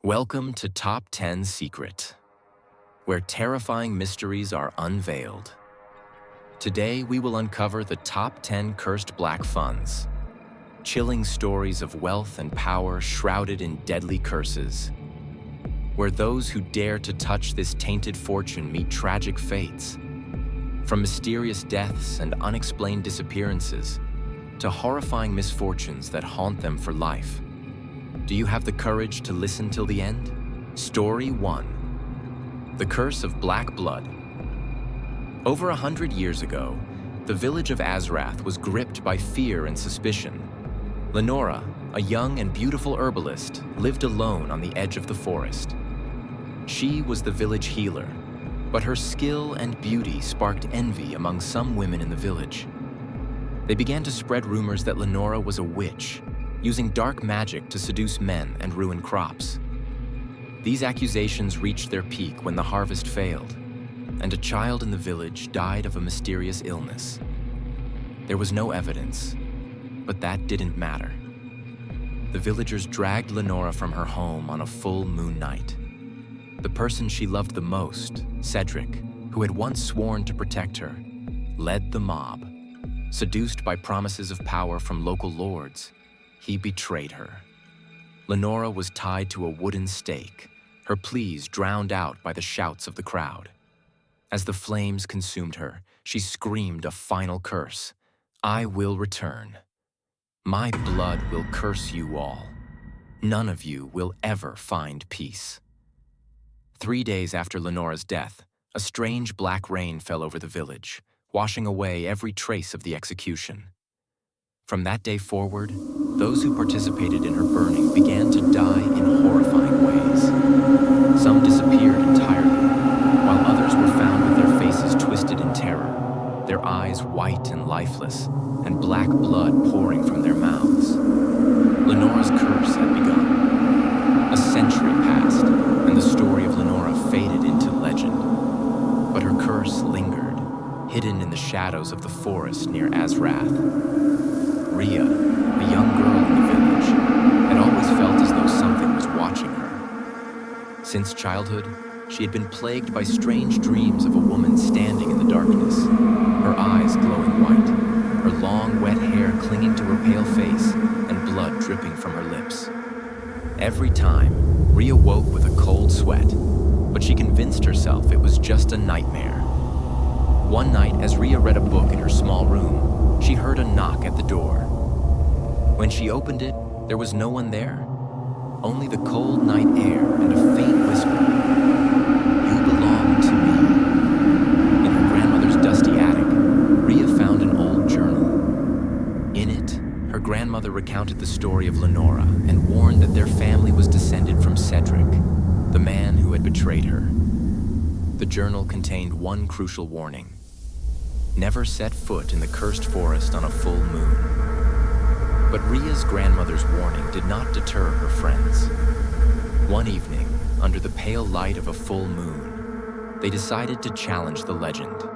Welcome to Top 10 Secret, where terrifying mysteries are unveiled. Today, we will uncover the top 10 cursed black funds, chilling stories of wealth and power shrouded in deadly curses, where those who dare to touch this tainted fortune meet tragic fates. From mysterious deaths and unexplained disappearances to horrifying misfortunes that haunt them for life. Do you have the courage to listen till the end? Story 1. The Curse of Black Blood. Over 100 years ago, the village of Azrath was gripped by fear and suspicion. Lenora, a young and beautiful herbalist, lived alone on the edge of the forest. She was the village healer, but her skill and beauty sparked envy among some women in the village. They began to spread rumors that Lenora was a witch, using dark magic to seduce men and ruin crops. These accusations reached their peak when the harvest failed, and a child in the village died of a mysterious illness. There was no evidence, but that didn't matter. The villagers dragged Lenora from her home on a full moon night. The person she loved the most, Cedric, who had once sworn to protect her, led the mob. Seduced by promises of power from local lords, he betrayed her. Lenora was tied to a wooden stake, her pleas drowned out by the shouts of the crowd. As the flames consumed her, she screamed a final curse. "I will return. My blood will curse you all. None of you will ever find peace." 3 days after Lenora's death, a strange black rain fell over the village, washing away every trace of the execution. From that day forward, those who participated in her burning began to die in horrifying ways. Some disappeared entirely, while others were found with their faces twisted in terror, their eyes white and lifeless, and black blood pouring from their mouths. Lenora's curse had begun. A century passed, and the story of Lenora faded into legend. But her curse lingered, hidden in the shadows of the forest near Azrath. Ria, a young girl in the village, had always felt as though something was watching her. Since childhood, she had been plagued by strange dreams of a woman standing in the darkness, her eyes glowing white, her long, wet hair clinging to her pale face, and blood dripping from her lips. Every time, Ria woke with a cold sweat, but she convinced herself it was just a nightmare. One night, as Ria read a book in her small room, she heard a knock at the door. When she opened it, there was no one there, only the cold night air and a faint whisper, "You belong to me." In her grandmother's dusty attic, Ria found an old journal. In it, her grandmother recounted the story of Lenora and warned that their family was descended from Cedric, the man who had betrayed her. The journal contained one crucial warning: never set foot in the cursed forest on a full moon. But Ria's grandmother's warning did not deter her friends. One evening, under the pale light of a full moon, they decided to challenge the legend.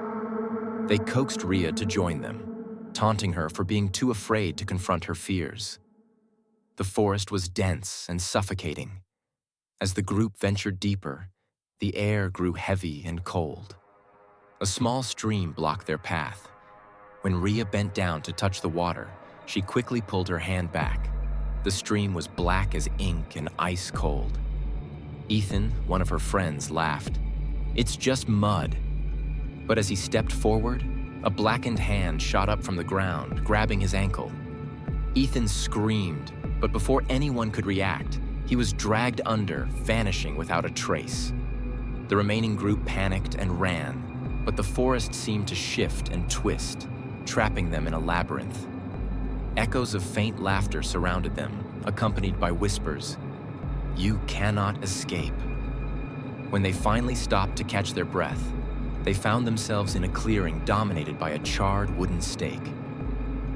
They coaxed Ria to join them, taunting her for being too afraid to confront her fears. The forest was dense and suffocating. As the group ventured deeper, the air grew heavy and cold. A small stream blocked their path. When Ria bent down to touch the water, she quickly pulled her hand back. The stream was black as ink and ice cold. Ethan, one of her friends, laughed. "It's just mud." But as he stepped forward, a blackened hand shot up from the ground, grabbing his ankle. Ethan screamed, but before anyone could react, he was dragged under, vanishing without a trace. The remaining group panicked and ran, but the forest seemed to shift and twist, trapping them in a labyrinth. Echoes of faint laughter surrounded them, accompanied by whispers, "You cannot escape." When they finally stopped to catch their breath, they found themselves in a clearing dominated by a charred wooden stake.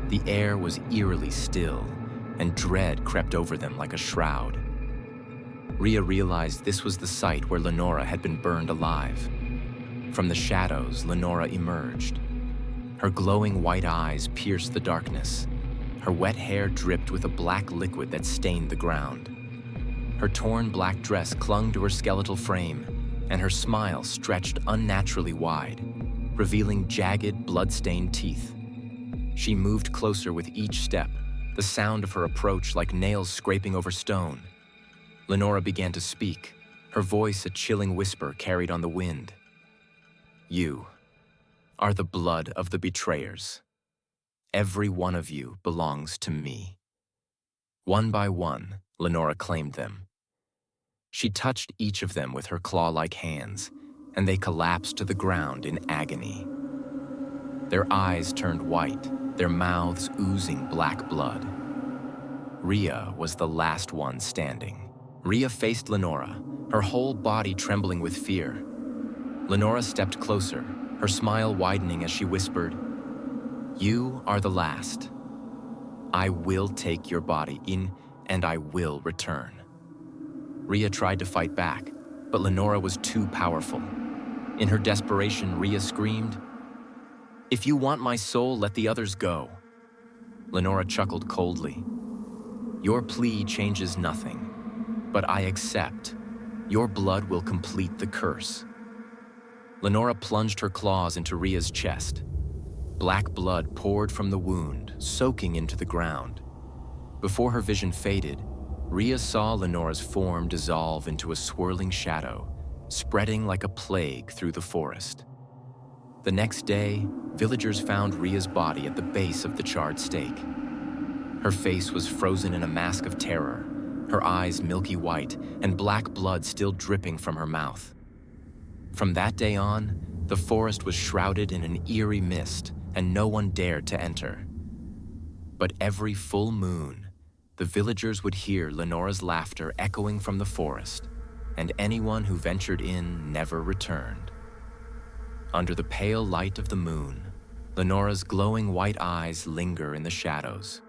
The air was eerily still, and dread crept over them like a shroud. Ria realized this was the site where Lenora had been burned alive. From the shadows, Lenora emerged. Her glowing white eyes pierced the darkness. Her wet hair dripped with a black liquid that stained the ground. Her torn black dress clung to her skeletal frame, and her smile stretched unnaturally wide, revealing jagged, blood-stained teeth. She moved closer with each step, the sound of her approach like nails scraping over stone. Lenora began to speak, her voice a chilling whisper carried on the wind. "You are the blood of the betrayers. Every one of you belongs to me." One by one, Lenora claimed them. She touched each of them with her claw-like hands, and they collapsed to the ground in agony. Their eyes turned white, their mouths oozing black blood. Ria was the last one standing. Ria faced Lenora, her whole body trembling with fear. Lenora stepped closer, her smile widening as she whispered, "You are the last. I will take your body in, and I will return." Ria tried to fight back, but Lenora was too powerful. In her desperation, Ria screamed, "If you want my soul, let the others go." Lenora chuckled coldly. "Your plea changes nothing, but I accept. Your blood will complete the curse." Lenora plunged her claws into Ria's chest. Black blood poured from the wound, soaking into the ground. Before her vision faded, Ria saw Lenora's form dissolve into a swirling shadow, spreading like a plague through the forest. The next day, villagers found Ria's body at the base of the charred stake. Her face was frozen in a mask of terror, her eyes milky white, and black blood still dripping from her mouth. From that day on, the forest was shrouded in an eerie mist, and no one dared to enter. But every full moon, the villagers would hear Lenora's laughter echoing from the forest, and anyone who ventured in never returned. Under the pale light of the moon, Lenora's glowing white eyes linger in the shadows,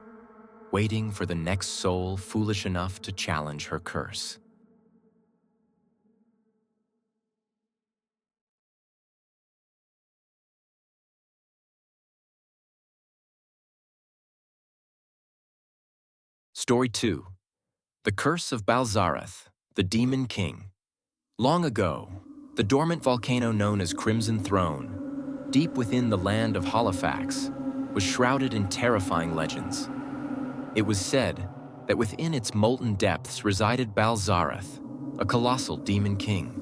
waiting for the next soul foolish enough to challenge her curse. Story 2. The Curse of Balzareth, the Demon King. Long ago, the dormant volcano known as Crimson Throne, deep within the land of Halifax, was shrouded in terrifying legends. It was said that within its molten depths resided Balzareth, a colossal demon king.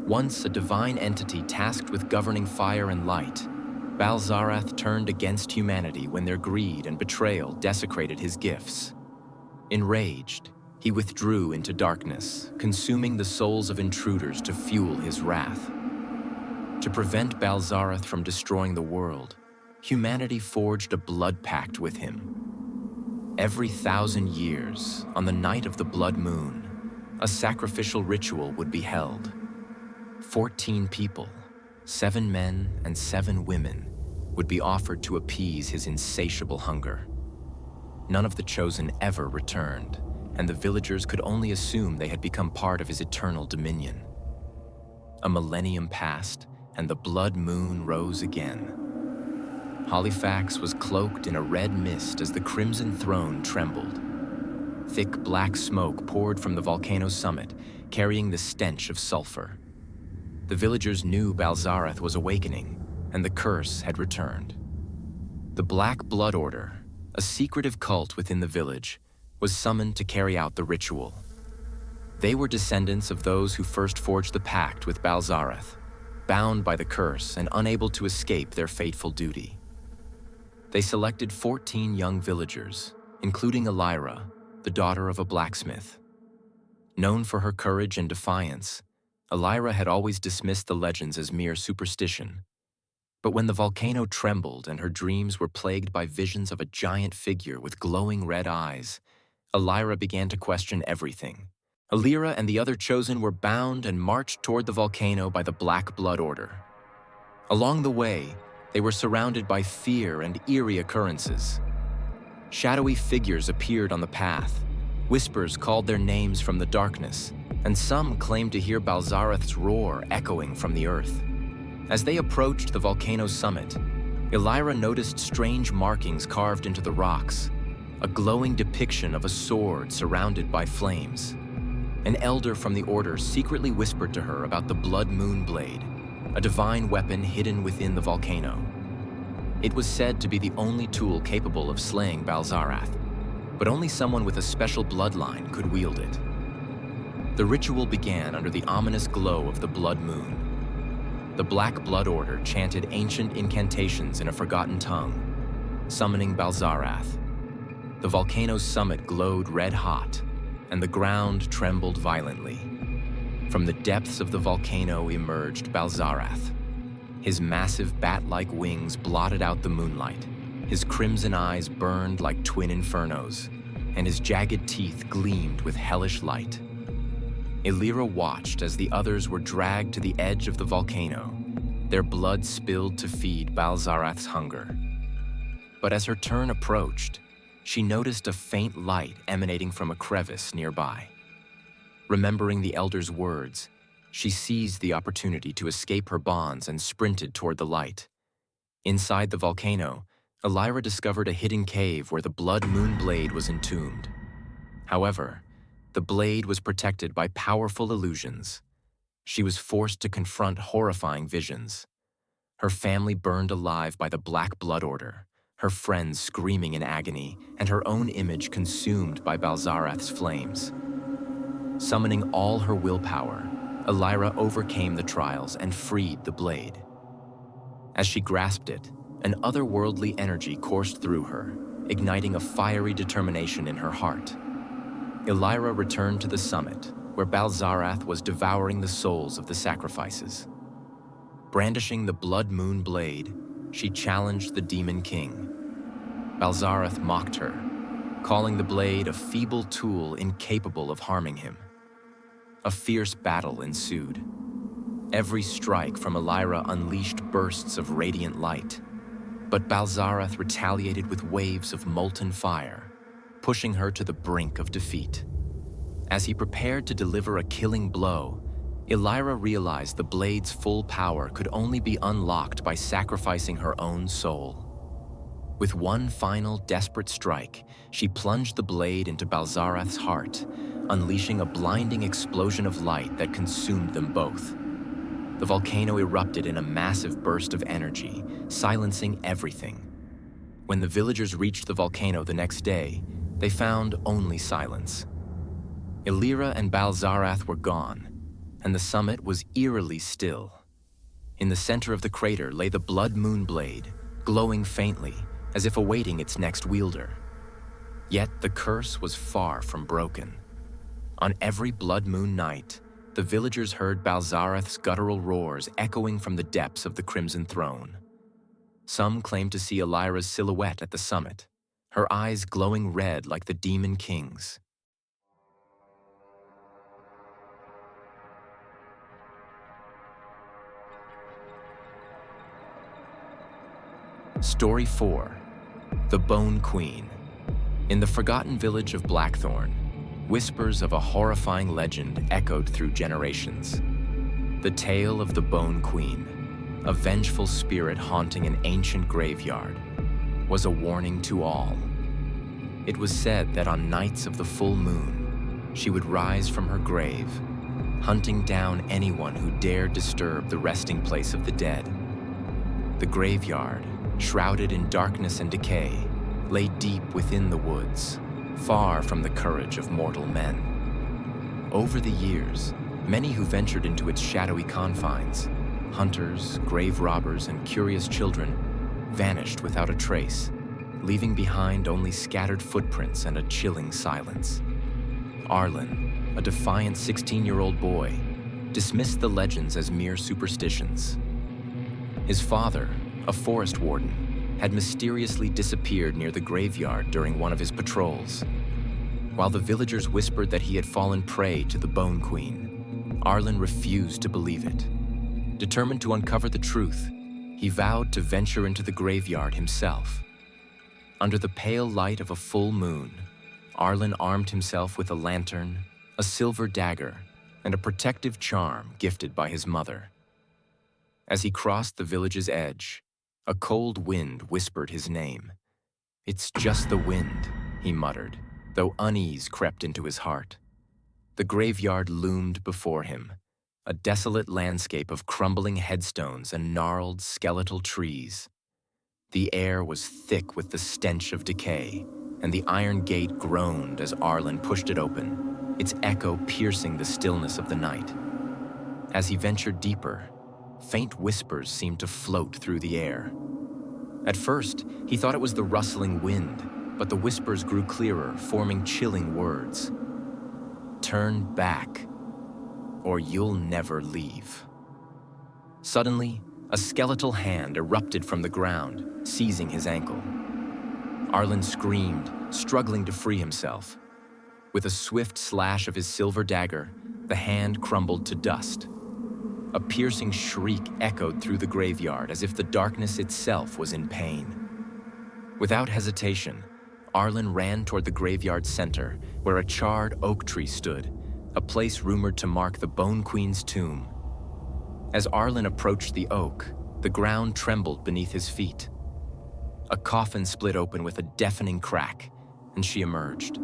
Once a divine entity tasked with governing fire and light, Balzareth turned against humanity when their greed and betrayal desecrated his gifts. Enraged, he withdrew into darkness, consuming the souls of intruders to fuel his wrath. To prevent Balzareth from destroying the world, humanity forged a blood pact with him. Every 1,000 years, on the night of the blood moon, a sacrificial ritual would be held. 14 people, 7 men and 7 women, would be offered to appease his insatiable hunger. None of the chosen ever returned, and the villagers could only assume they had become part of his eternal dominion. A millennium passed, and the blood moon rose again. Halifax was cloaked in a red mist as the Crimson Throne trembled. Thick black smoke poured from the volcano's summit, carrying the stench of sulfur. The villagers knew Balzareth was awakening, and the curse had returned. The Black Blood Order, a secretive cult within the village, was summoned to carry out the ritual. They were descendants of those who first forged the pact with Balzareth, bound by the curse and unable to escape their fateful duty. They selected 14 young villagers, including Elira, the daughter of a blacksmith. Known for her courage and defiance, Elira had always dismissed the legends as mere superstition. But when the volcano trembled and her dreams were plagued by visions of a giant figure with glowing red eyes, Elira began to question everything. Elira and the other chosen were bound and marched toward the volcano by the Black Blood Order. Along the way, they were surrounded by fear and eerie occurrences. Shadowy figures appeared on the path, whispers called their names from the darkness, and some claimed to hear Balzareth's roar echoing from the earth. As they approached the volcano's summit, Elira noticed strange markings carved into the rocks, a glowing depiction of a sword surrounded by flames. An elder from the order secretly whispered to her about the Blood Moon Blade, a divine weapon hidden within the volcano. It was said to be the only tool capable of slaying Balzarath, but only someone with a special bloodline could wield it. The ritual began under the ominous glow of the blood moon. The Black Blood Order chanted ancient incantations in a forgotten tongue, summoning Balzarath. The volcano's summit glowed red-hot, and the ground trembled violently. From the depths of the volcano emerged Balzarath. His massive bat-like wings blotted out the moonlight. His crimson eyes burned like twin infernos, and his jagged teeth gleamed with hellish light. Illyra watched as the others were dragged to the edge of the volcano, their blood spilled to feed Balzarath's hunger. But as her turn approached, she noticed a faint light emanating from a crevice nearby. Remembering the elder's words, she seized the opportunity to escape her bonds and sprinted toward the light. Inside the volcano, Illyra discovered a hidden cave where the Blood Moon Blade was entombed. However, the blade was protected by powerful illusions. She was forced to confront horrifying visions. Her family burned alive by the Black Blood Order, her friends screaming in agony, and her own image consumed by Balzarath's flames. Summoning all her willpower, Illyra overcame the trials and freed the blade. As she grasped it, an otherworldly energy coursed through her, igniting a fiery determination in her heart. Illyra returned to the summit, where Balzarath was devouring the souls of the sacrifices. Brandishing the Blood Moon Blade, she challenged the Demon King. Balzarath mocked her, calling the blade a feeble tool incapable of harming him. A fierce battle ensued. Every strike from Illyra unleashed bursts of radiant light, but Balzarath retaliated with waves of molten fire, pushing her to the brink of defeat. As he prepared to deliver a killing blow, Illyra realized the blade's full power could only be unlocked by sacrificing her own soul. With one final desperate strike, she plunged the blade into Balzarath's heart, unleashing a blinding explosion of light that consumed them both. The volcano erupted in a massive burst of energy, silencing everything. When the villagers reached the volcano the next day, they found only silence. Illyra and Balzarath were gone, and the summit was eerily still. In the center of the crater lay the Blood Moon Blade, glowing faintly, as if awaiting its next wielder. Yet the curse was far from broken. On every blood moon night, the villagers heard Balzarath's guttural roars echoing from the depths of the Crimson Throne. Some claimed to see Illyra's silhouette at the summit, her eyes glowing red like the Demon King's. Story 4. The Bone Queen. In the forgotten village of Blackthorn, whispers of a horrifying legend echoed through generations. The tale of the Bone Queen, a vengeful spirit haunting an ancient graveyard, was a warning to all. It was said that on nights of the full moon, she would rise from her grave, hunting down anyone who dared disturb the resting place of the dead. The graveyard, shrouded in darkness and decay, lay deep within the woods, far from the courage of mortal men. Over the years, many who ventured into its shadowy confines, hunters, grave robbers, and curious children, vanished without a trace, leaving behind only scattered footprints and a chilling silence. Arlen, a defiant 16-year-old boy, dismissed the legends as mere superstitions. His father, a forest warden, had mysteriously disappeared near the graveyard during one of his patrols. While the villagers whispered that he had fallen prey to the Bone Queen, Arlen refused to believe it. Determined to uncover the truth, he vowed to venture into the graveyard himself. Under the pale light of a full moon, Arlen armed himself with a lantern, a silver dagger, and a protective charm gifted by his mother. As he crossed the village's edge, a cold wind whispered his name. "It's just the wind," he muttered, though unease crept into his heart. The graveyard loomed before him, a desolate landscape of crumbling headstones and gnarled skeletal trees. The air was thick with the stench of decay, and the iron gate groaned as Arlen pushed it open, its echo piercing the stillness of the night. As he ventured deeper, faint whispers seemed to float through the air. At first, he thought it was the rustling wind, but the whispers grew clearer, forming chilling words. "Turn back, or you'll never leave." Suddenly, a skeletal hand erupted from the ground, seizing his ankle. Arlen screamed, struggling to free himself. With a swift slash of his silver dagger, the hand crumbled to dust. A piercing shriek echoed through the graveyard as if the darkness itself was in pain. Without hesitation, Arlen ran toward the graveyard center, where a charred oak tree stood, a place rumored to mark the Bone Queen's tomb. As Arlen approached the oak, the ground trembled beneath his feet. A coffin split open with a deafening crack, and she emerged.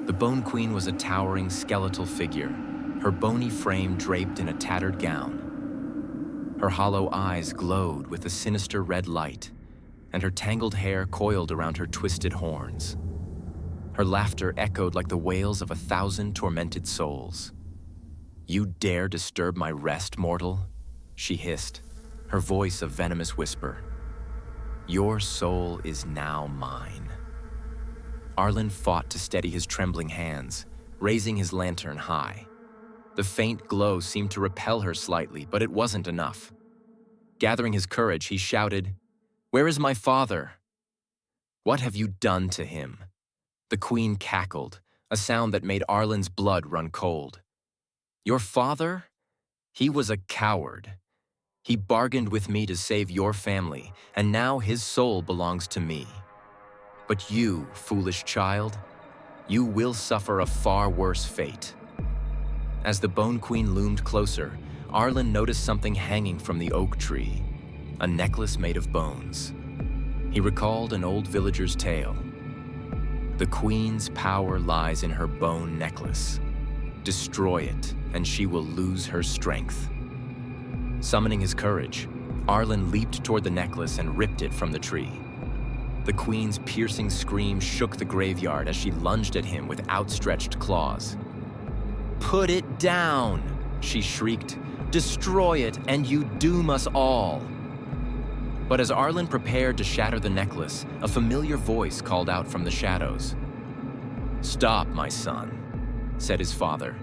The Bone Queen was a towering skeletal figure, her bony frame draped in a tattered gown. Her hollow eyes glowed with a sinister red light, and her tangled hair coiled around her twisted horns. Her laughter echoed like the wails of 1,000 tormented souls. "You dare disturb my rest, mortal?" she hissed, her voice a venomous whisper. "Your soul is now mine." Arlen fought to steady his trembling hands, raising his lantern high. The faint glow seemed to repel her slightly, but it wasn't enough. Gathering his courage, he shouted, "Where is my father?" "What have you done to him?" The queen cackled, a sound that made Arlen's blood run cold. "Your father? He was a coward. He bargained with me to save your family, and now his soul belongs to me. But you, foolish child, you will suffer a far worse fate." As the Bone Queen loomed closer, Arlen noticed something hanging from the oak tree, a necklace made of bones. He recalled an old villager's tale. The queen's power lies in her bone necklace. Destroy it, and she will lose her strength. Summoning his courage, Arlen leaped toward the necklace and ripped it from the tree. The queen's piercing scream shook the graveyard as she lunged at him with outstretched claws. "Put it down!" she shrieked. "Destroy it, and you doom us all!" But as Arlen prepared to shatter the necklace, a familiar voice called out from the shadows. "Stop, my son," said his father.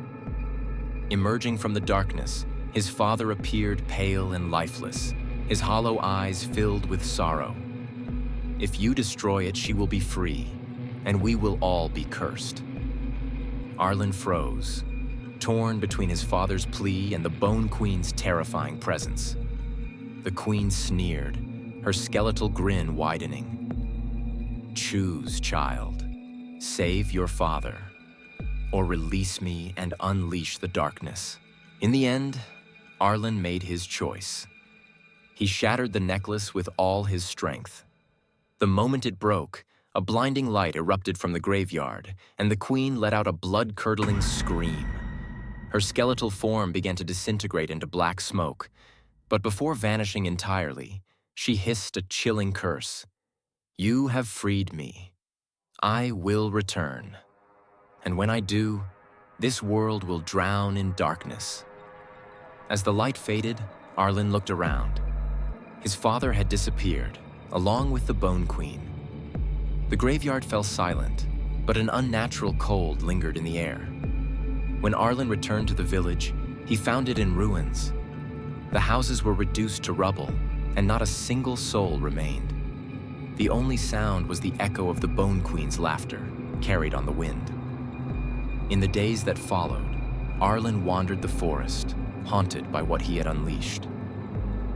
Emerging from the darkness, his father appeared pale and lifeless, his hollow eyes filled with sorrow. "If you destroy it, she will be free, and we will all be cursed." Arlen froze, torn between his father's plea and the Bone Queen's terrifying presence. The queen sneered, her skeletal grin widening. "Choose, child. Save your father, or release me and unleash the darkness." In the end, Arlen made his choice. He shattered the necklace with all his strength. The moment it broke, a blinding light erupted from the graveyard, and the queen let out a blood-curdling scream. Her skeletal form began to disintegrate into black smoke, but before vanishing entirely, she hissed a chilling curse. "You have freed me. I will return. And when I do, this world will drown in darkness." As the light faded, Arlen looked around. His father had disappeared, along with the Bone Queen. The graveyard fell silent, but an unnatural cold lingered in the air. When Arlen returned to the village, he found it in ruins. The houses were reduced to rubble, and not a single soul remained. The only sound was the echo of the Bone Queen's laughter, carried on the wind. In the days that followed, Arlen wandered the forest, haunted by what he had unleashed.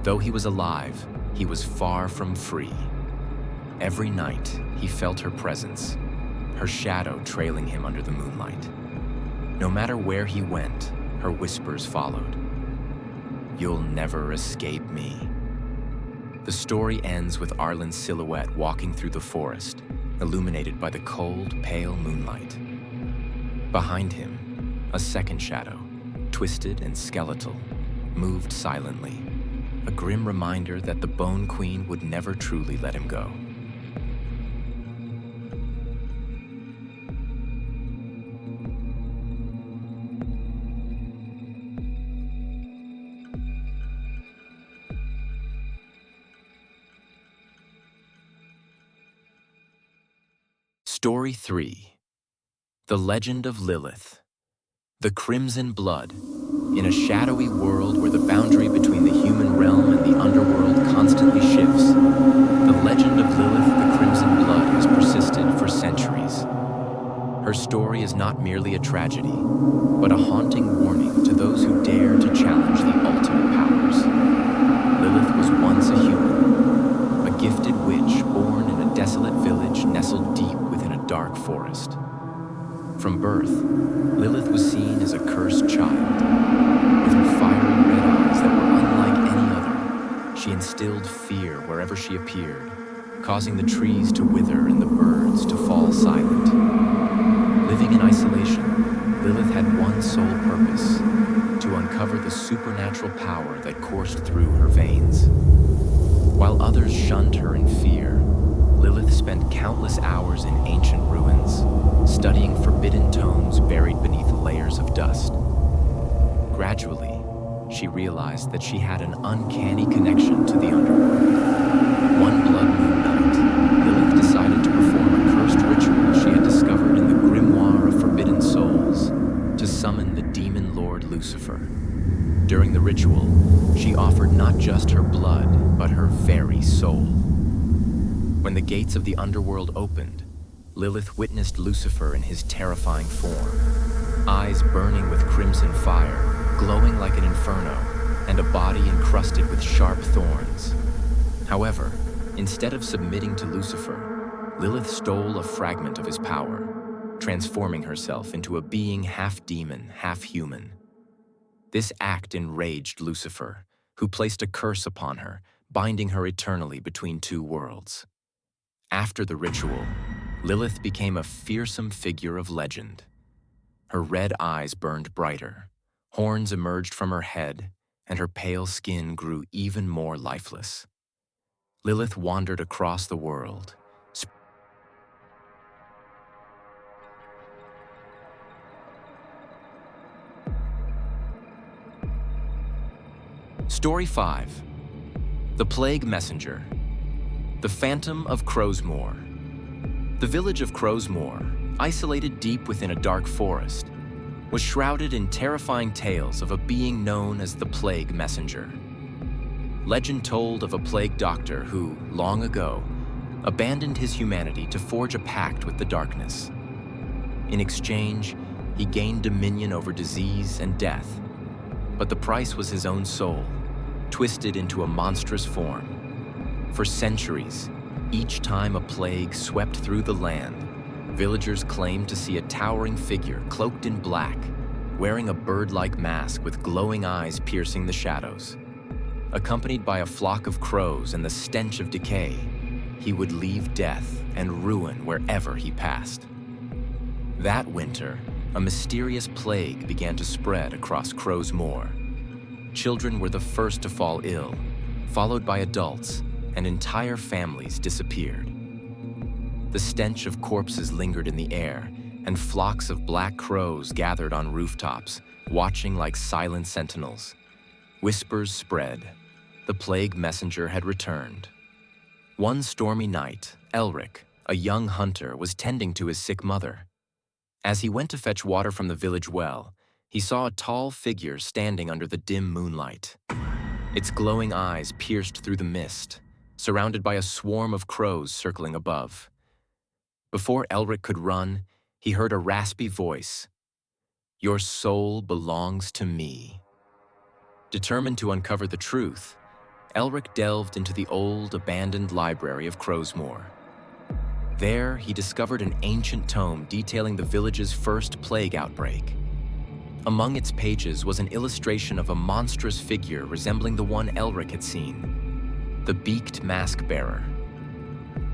Though he was alive, he was far from free. Every night, he felt her presence, her shadow trailing him under the moonlight. No matter where he went, her whispers followed. "You'll never escape me." The story ends with Arlen's silhouette walking through the forest, illuminated by the cold, pale moonlight. Behind him, A second shadow, twisted and skeletal, moved silently, a grim reminder that the Bone Queen would never truly let him go. Story 3. The Legend of Lilith. The Crimson Blood. In a shadowy world where the boundary between the human realm and the underworld constantly shifts, the legend of Lilith the Crimson Blood has persisted for centuries. Her story is not merely a tragedy, but a haunting warning to those who dare to challenge the ultimate powers. Lilith was once a human, a gifted witch born in a desolate village nestled deep within a dark forest. From birth, Lilith was seen as a cursed child. With her fiery red eyes that were unlike any other, she instilled fear wherever she appeared, causing the trees to wither and the birds to fall silent. Living in isolation, Lilith had one sole purpose: to uncover the supernatural power that coursed through her veins. While others shunned her in fear, Lilith spent countless hours in ancient ruins, studying forbidden tomes buried beneath layers of dust. Gradually, she realized that she had an uncanny connection to the underworld. One blood moon night, Lilith decided to perform a cursed ritual she had discovered in the grimoire of forbidden souls to summon the demon lord Lucifer. During the ritual, she offered not just her blood, but her very soul. When the gates of the underworld opened, Lilith witnessed Lucifer in his terrifying form, eyes burning with crimson fire, glowing like an inferno, and a body encrusted with sharp thorns. However, instead of submitting to Lucifer, Lilith stole a fragment of his power, transforming herself into a being half demon, half human. This act enraged Lucifer, who placed a curse upon her, binding her eternally between two worlds. After the ritual, Lilith became a fearsome figure of legend. Her red eyes burned brighter, horns emerged from her head, and her pale skin grew even more lifeless. Lilith wandered across the world. Story 5. The Plague Messenger. The Phantom of Crowsmoor. The village of Crowsmoor, isolated deep within a dark forest, was shrouded in terrifying tales of a being known as the Plague Messenger. Legend told of a plague doctor who, long ago, abandoned his humanity to forge a pact with the darkness. In exchange, he gained dominion over disease and death, but the price was his own soul, twisted into a monstrous form. For centuries, each time a plague swept through the land, villagers claimed to see a towering figure cloaked in black, wearing a bird-like mask with glowing eyes piercing the shadows. Accompanied by a flock of crows and the stench of decay, he would leave death and ruin wherever he passed. That winter, a mysterious plague began to spread across Crowsmoor. Children were the first to fall ill, followed by adults, and entire families disappeared. The stench of corpses lingered in the air, and flocks of black crows gathered on rooftops, watching like silent sentinels. Whispers spread. The plague messenger had returned. One stormy night, Elric, a young hunter, was tending to his sick mother. As he went to fetch water from the village well, he saw a tall figure standing under the dim moonlight. Its glowing eyes pierced through the mist, surrounded by a swarm of crows circling above. Before Elric could run, he heard a raspy voice. "Your soul belongs to me." Determined to uncover the truth, Elric delved into the old, abandoned library of Crowsmoor. There, he discovered an ancient tome detailing the village's first plague outbreak. Among its pages was an illustration of a monstrous figure resembling the one Elric had seen, the beaked mask bearer.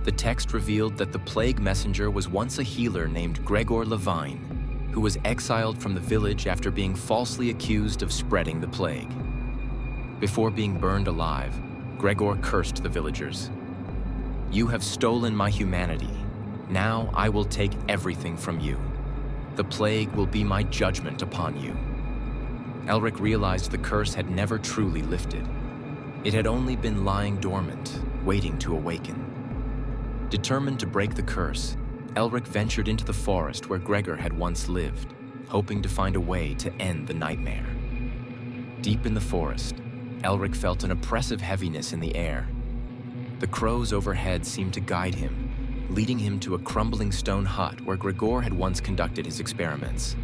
The text revealed that the plague messenger was once a healer named Gregor Levine, who was exiled from the village after being falsely accused of spreading the plague. Before being burned alive, Gregor cursed the villagers. "You have stolen my humanity. Now I will take everything from you. The plague will be my judgment upon you." Elric realized the curse had never truly lifted. It had only been lying dormant, waiting to awaken. Determined to break the curse, Elric ventured into the forest where Gregor had once lived, hoping to find a way to end the nightmare. Deep in the forest, Elric felt an oppressive heaviness in the air. The crows overhead seemed to guide him, leading him to a crumbling stone hut where Gregor had once conducted his experiments.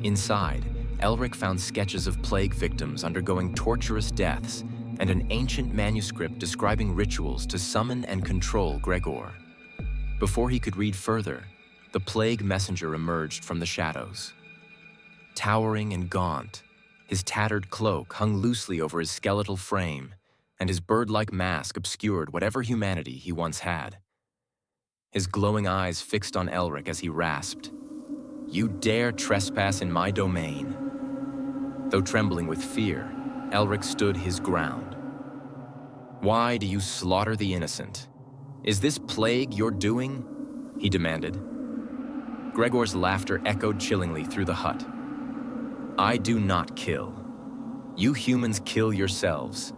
Inside, Elric found sketches of plague victims undergoing torturous deaths and an ancient manuscript describing rituals to summon and control Gregor. Before he could read further, the plague messenger emerged from the shadows. Towering and gaunt, his tattered cloak hung loosely over his skeletal frame, and his bird-like mask obscured whatever humanity he once had. His glowing eyes fixed on Elric as he rasped, "You dare trespass in my domain." Though trembling with fear, Elric stood his ground. "Why do you slaughter the innocent? Is this plague your doing?" he demanded. Gregor's laughter echoed chillingly through the hut. "I do not kill. You humans kill yourselves.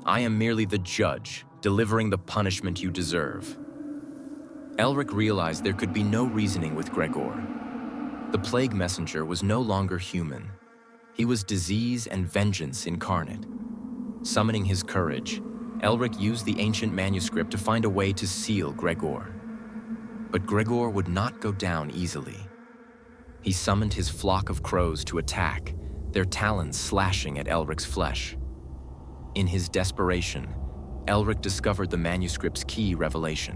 I am merely the judge, delivering the punishment you deserve." Elric realized there could be no reasoning with Gregor. The plague messenger was no longer human. He was disease and vengeance incarnate. Summoning his courage, Elric used the ancient manuscript to find a way to seal Gregor. But Gregor would not go down easily. He summoned his flock of crows to attack, their talons slashing at Elric's flesh. In his desperation, Elric discovered the manuscript's key revelation.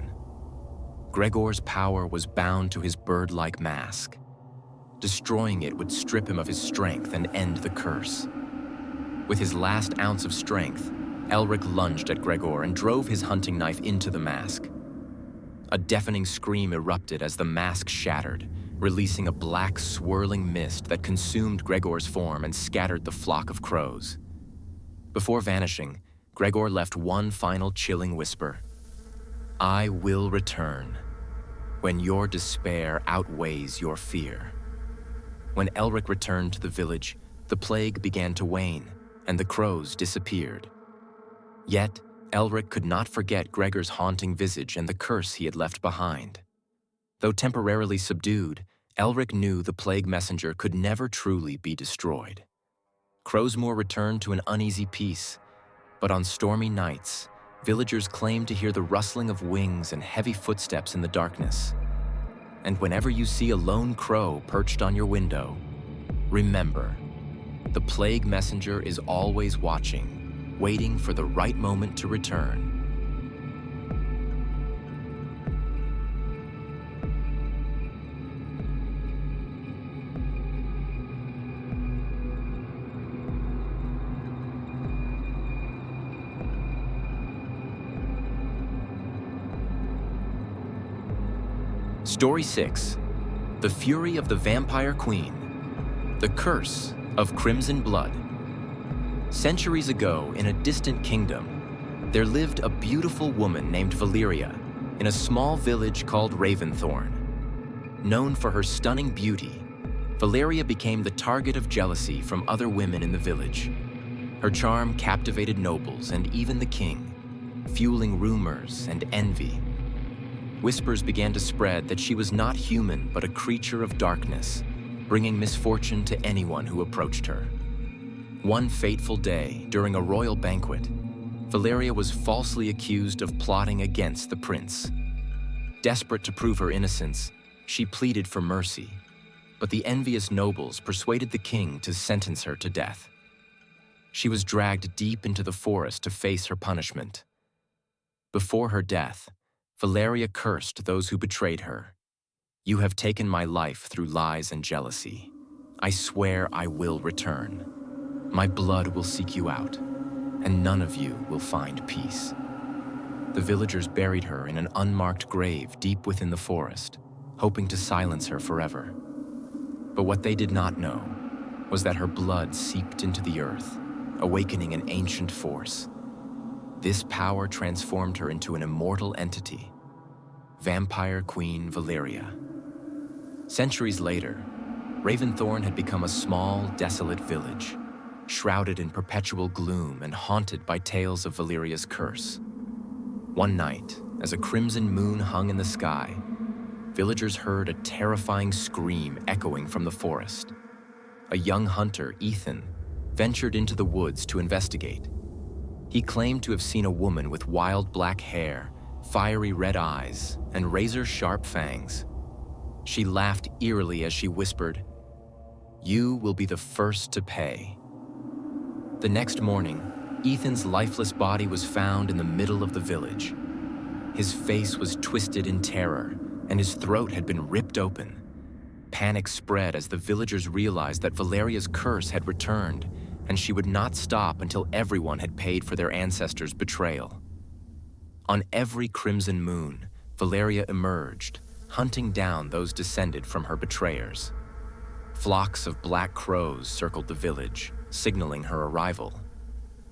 Gregor's power was bound to his bird-like mask. Destroying it would strip him of his strength and end the curse. With his last ounce of strength, Elric lunged at Gregor and drove his hunting knife into the mask. A deafening scream erupted as the mask shattered, releasing a black, swirling mist that consumed Gregor's form and scattered the flock of crows. Before vanishing, Gregor left one final chilling whisper. "I will return, when your despair outweighs your fear." When Elric returned to the village, the plague began to wane, and the crows disappeared. Yet, Elric could not forget Gregor's haunting visage and the curse he had left behind. Though temporarily subdued, Elric knew the plague messenger could never truly be destroyed. Crowsmoor returned to an uneasy peace, but on stormy nights, villagers claimed to hear the rustling of wings and heavy footsteps in the darkness. And whenever you see a lone crow perched on your window, remember, the plague messenger is always watching, waiting for the right moment to return. Story 6. The Fury of the Vampire Queen. The Curse of Crimson Blood. Centuries ago, in a distant kingdom, there lived a beautiful woman named Valeria in a small village called Raventhorn. Known for her stunning beauty, Valeria became the target of jealousy from other women in the village. Her charm captivated nobles and even the king, fueling rumors and envy. Whispers began to spread that she was not human but a creature of darkness, bringing misfortune to anyone who approached her. One fateful day, during a royal banquet, Valeria was falsely accused of plotting against the prince. Desperate to prove her innocence, she pleaded for mercy, but the envious nobles persuaded the king to sentence her to death. She was dragged deep into the forest to face her punishment. Before her death, Valeria cursed those who betrayed her. "You have taken my life through lies and jealousy. I swear I will return. My blood will seek you out, and none of you will find peace." The villagers buried her in an unmarked grave deep within the forest, hoping to silence her forever. But what they did not know was that her blood seeped into the earth, awakening an ancient force. This power transformed her into an immortal entity, Vampire Queen Valeria. Centuries later, Raventhorn had become a small, desolate village, shrouded in perpetual gloom and haunted by tales of Valeria's curse. One night, as a crimson moon hung in the sky, villagers heard a terrifying scream echoing from the forest. A young hunter, Ethan, ventured into the woods to investigate. He claimed to have seen a woman with wild black hair, fiery red eyes, and razor-sharp fangs. She laughed eerily as she whispered, "You will be the first to pay." The next morning, Ethan's lifeless body was found in the middle of the village. His face was twisted in terror, and his throat had been ripped open. Panic spread as the villagers realized that Valeria's curse had returned, and she would not stop until everyone had paid for their ancestors' betrayal. On every crimson moon, Valeria emerged, hunting down those descended from her betrayers. Flocks of black crows circled the village, signaling her arrival.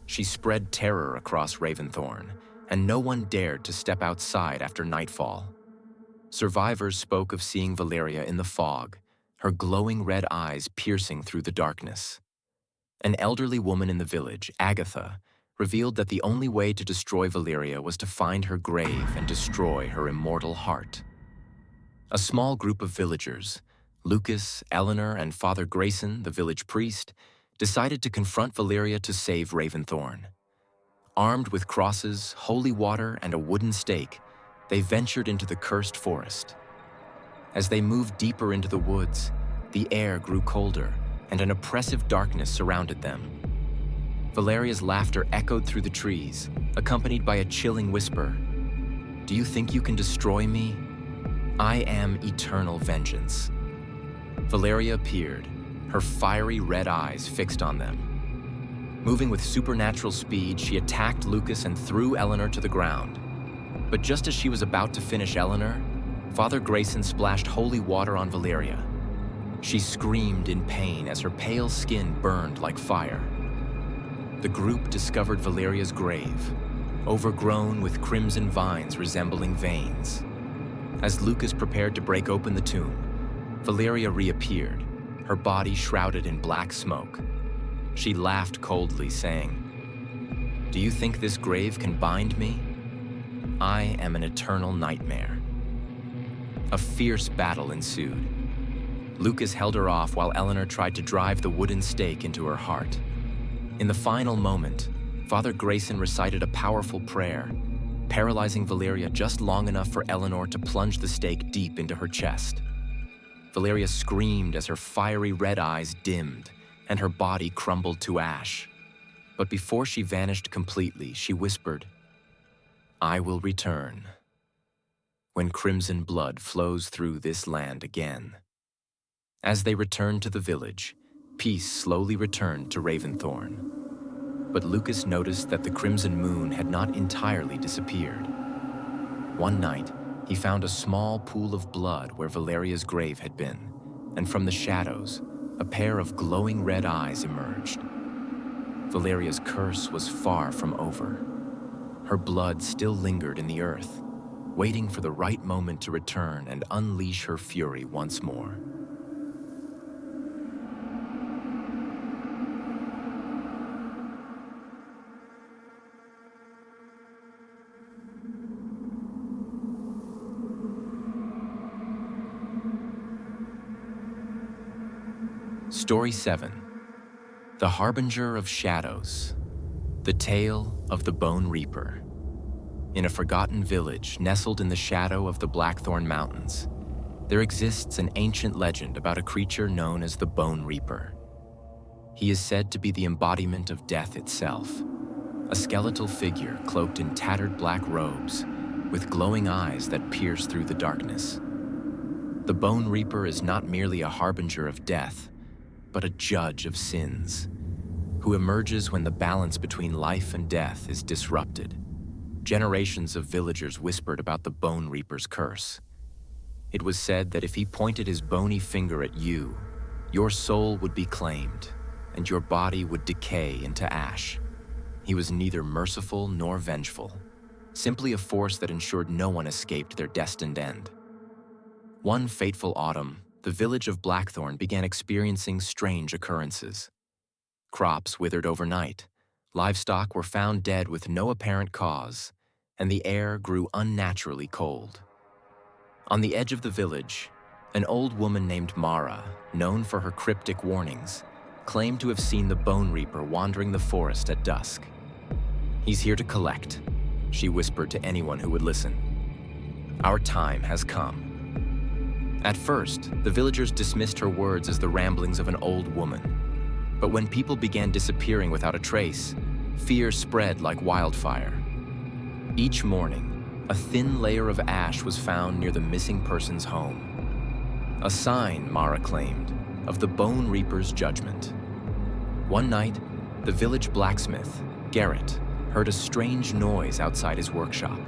She spread terror across Raventhorn, and no one dared to step outside after nightfall. Survivors spoke of seeing Valeria in the fog, her glowing red eyes piercing through the darkness. An elderly woman in the village, Agatha, revealed that the only way to destroy Valeria was to find her grave and destroy her immortal heart. A small group of villagers, Lucas, Eleanor, and Father Grayson, the village priest, decided to confront Valeria to save Raventhorn. Armed with crosses, holy water, and a wooden stake, they ventured into the cursed forest. As they moved deeper into the woods, the air grew colder, and an oppressive darkness surrounded them. Valeria's laughter echoed through the trees, accompanied by a chilling whisper. "Do you think you can destroy me? I am eternal vengeance." Valeria appeared, her fiery red eyes fixed on them. Moving with supernatural speed, she attacked Lucas and threw Eleanor to the ground. But just as she was about to finish Eleanor, Father Grayson splashed holy water on Valeria. She screamed in pain as her pale skin burned like fire. The group discovered Valeria's grave, overgrown with crimson vines resembling veins. As Lucas prepared to break open the tomb, Valeria reappeared, her body shrouded in black smoke. She laughed coldly, saying, "Do you think this grave can bind me? I am an eternal nightmare." A fierce battle ensued. Lucas held her off while Eleanor tried to drive the wooden stake into her heart. In the final moment, Father Grayson recited a powerful prayer, paralyzing Valeria just long enough for Eleanor to plunge the stake deep into her chest. Valeria screamed as her fiery red eyes dimmed and her body crumbled to ash. But before she vanished completely, she whispered, "I will return when crimson blood flows through this land again." As they returned to the village, peace slowly returned to Raventhorn. But Lucas noticed that the crimson moon had not entirely disappeared. One night, he found a small pool of blood where Valeria's grave had been, and from the shadows, a pair of glowing red eyes emerged. Valeria's curse was far from over. Her blood still lingered in the earth, waiting for the right moment to return and unleash her fury once more. Story 7. The Harbinger of Shadows. The Tale of the Bone Reaper. In a forgotten village nestled in the shadow of the Blackthorn Mountains, there exists an ancient legend about a creature known as the Bone Reaper. He is said to be the embodiment of death itself, a skeletal figure cloaked in tattered black robes, with glowing eyes that pierce through the darkness. The Bone Reaper is not merely a harbinger of death, but a judge of sins, who emerges when the balance between life and death is disrupted. Generations of villagers whispered about the Bone Reaper's curse. It was said that if he pointed his bony finger at you, Your soul would be claimed, and your body would decay into ash. He was neither merciful nor vengeful, simply a force that ensured no one escaped their destined end. One fateful autumn, the village of Blackthorn began experiencing strange occurrences. Crops withered overnight, livestock were found dead with no apparent cause, and the air grew unnaturally cold. On the edge of the village, an old woman named Mara, known for her cryptic warnings, claimed to have seen the Bone Reaper wandering the forest at dusk. "He's here to collect," she whispered to anyone who would listen. "Our time has come." At first, the villagers dismissed her words as the ramblings of an old woman. But when people began disappearing without a trace, fear spread like wildfire. Each morning, a thin layer of ash was found near the missing person's home. A sign, Mara claimed, of the Bone Reaper's judgment. One night, the village blacksmith, Garrett, heard a strange noise outside his workshop.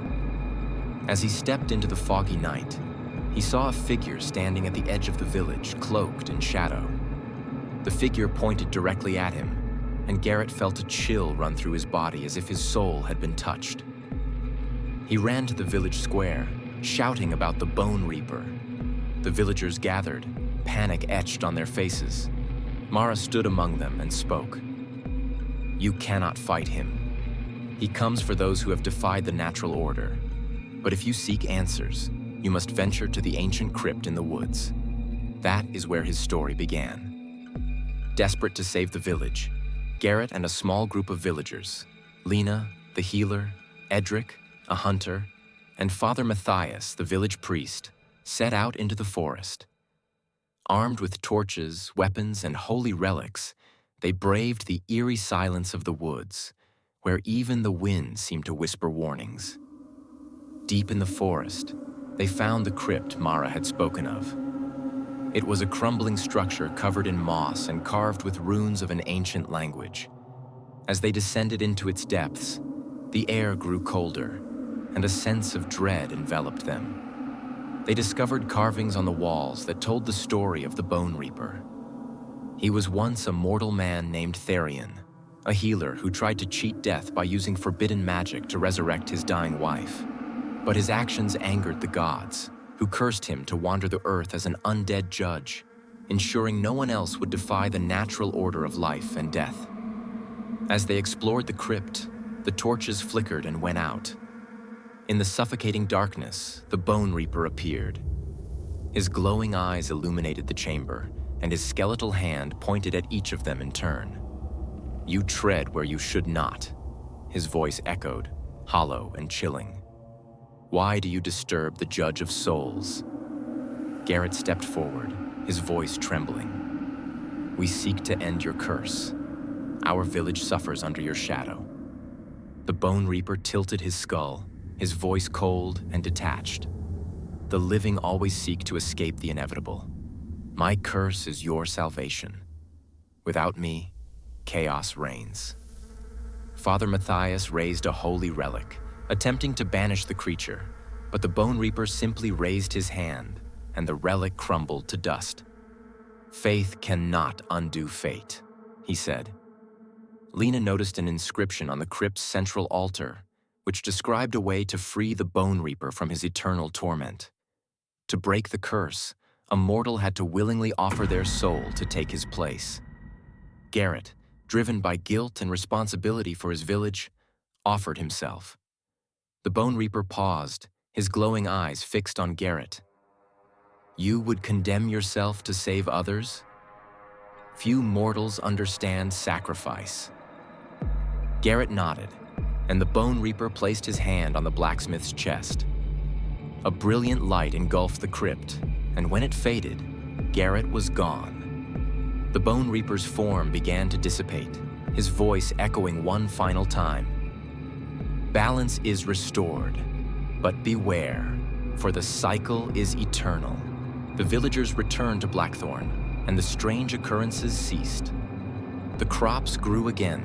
As he stepped into the foggy night, he saw a figure standing at the edge of the village, cloaked in shadow. The figure pointed directly at him, and Garrett felt a chill run through his body as if his soul had been touched. He ran to the village square, shouting about the Bone Reaper. The villagers gathered, panic etched on their faces. Mara stood among them and spoke. "You cannot fight him. He comes for those who have defied the natural order. But if you seek answers, you must venture to the ancient crypt in the woods. That is where his story began." Desperate to save the village, Garrett and a small group of villagers, Lena, the healer, Edric, a hunter, and Father Matthias, the village priest, set out into the forest. Armed with torches, weapons, and holy relics, they braved the eerie silence of the woods, where even the wind seemed to whisper warnings. Deep in the forest, they found the crypt Mara had spoken of. It was a crumbling structure covered in moss and carved with runes of an ancient language. As they descended into its depths, the air grew colder, and a sense of dread enveloped them. They discovered carvings on the walls that told the story of the Bone Reaper. He was once a mortal man named Therion, a healer who tried to cheat death by using forbidden magic to resurrect his dying wife. But his actions angered the gods, who cursed him to wander the earth as an undead judge, ensuring no one else would defy the natural order of life and death. As they explored the crypt, the torches flickered and went out. In the suffocating darkness, the Bone Reaper appeared. His glowing eyes illuminated the chamber, and his skeletal hand pointed at each of them in turn. "You tread where you should not," his voice echoed, hollow and chilling. "Why do you disturb the Judge of Souls?" Garrett stepped forward, his voice trembling. "We seek to end your curse. Our village suffers under your shadow." The Bone Reaper tilted his skull, his voice cold and detached. "The living always seek to escape the inevitable. My curse is your salvation. Without me, chaos reigns." Father Matthias raised a holy relic, attempting to banish the creature, but the Bone Reaper simply raised his hand, and the relic crumbled to dust. "Faith cannot undo fate," he said. Lena noticed an inscription on the crypt's central altar, which described a way to free the Bone Reaper from his eternal torment. To break the curse, a mortal had to willingly offer their soul to take his place. Garrett, driven by guilt and responsibility for his village, offered himself. The Bone Reaper paused, his glowing eyes fixed on Garrett. "You would condemn yourself to save others? Few mortals understand sacrifice." Garrett nodded, and the Bone Reaper placed his hand on the blacksmith's chest. A brilliant light engulfed the crypt, and when it faded, Garrett was gone. The Bone Reaper's form began to dissipate, his voice echoing one final time. "Balance is restored, but beware, for the cycle is eternal." The villagers returned to Blackthorn, and the strange occurrences ceased. The crops grew again,